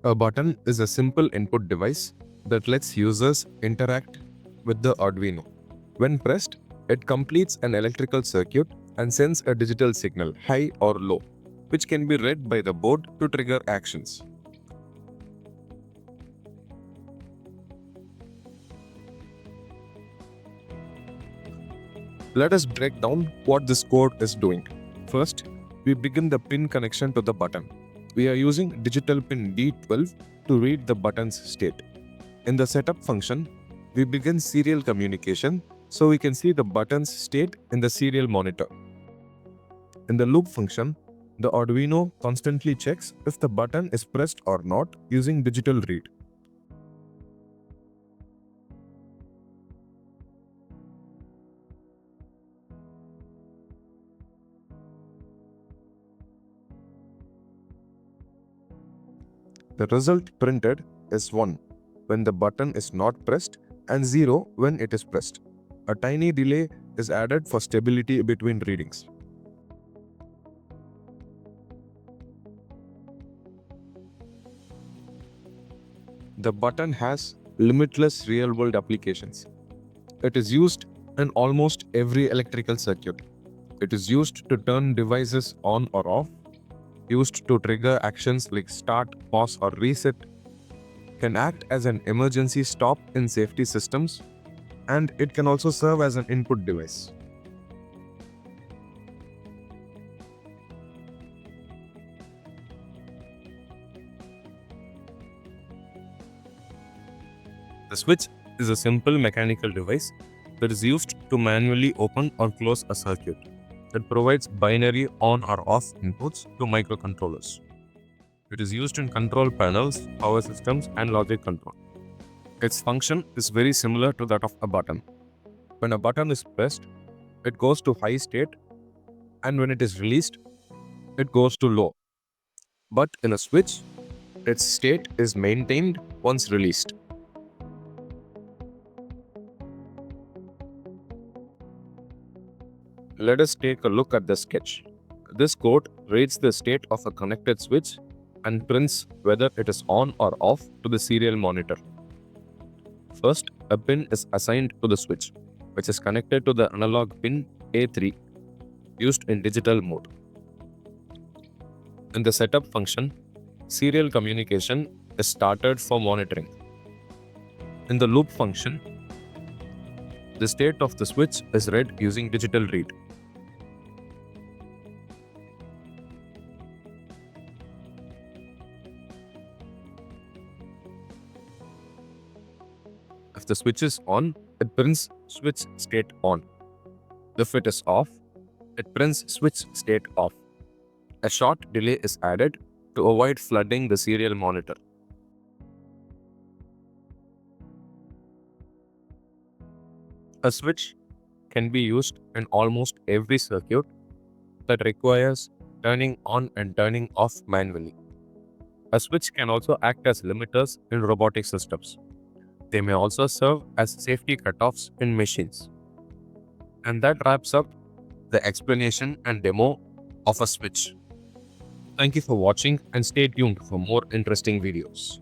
A button is a simple input device that lets users interact with the Arduino. When pressed, it completes an electrical circuit and sends a digital signal, high or low, which can be read by the board to trigger actions. Let us break down what this code is doing. First, we begin the pin connection to the button. We are using digital pin D12 to read the button's state. In the setup function, we begin serial communication so we can see the button's state in the serial monitor. In the loop function, the Arduino constantly checks if the button is pressed or not using digital read. The result printed is 1 when the button is not pressed and 0 when it is pressed. A tiny delay is added for stability between readings. The button has limitless real-world applications. It is used in almost every electrical circuit. It is used to turn devices on or off, used to trigger actions like start, pause, or reset, can act as an emergency stop in safety systems, and it can also serve as an input device. The switch is a simple mechanical device that is used to manually open or close a circuit. It provides binary on or off inputs to microcontrollers. It is used in control panels, power systems, and logic control. Its function is very similar to that of a button. When a button is pressed, it goes to high state, and when it is released, it goes to low. But in a switch, its state is maintained once released. Let us take a look at the sketch. This code reads the state of a connected switch and prints whether it is on or off to the serial monitor. First, a pin is assigned to the switch, which is connected to the analog pin A3 used in digital mode. In the setup function, serial communication is started for monitoring. In the loop function, the state of the switch is read using digital read. If the switch is on, it prints switch state on. If it is off, it prints switch state off. A short delay is added to avoid flooding the serial monitor. A switch can be used in almost every circuit that requires turning on and turning off manually. A switch can also act as limiters in robotic systems. They may also serve as safety cutoffs in machines. And that wraps up the explanation and demo of a switch. Thank you for watching and stay tuned for more interesting videos.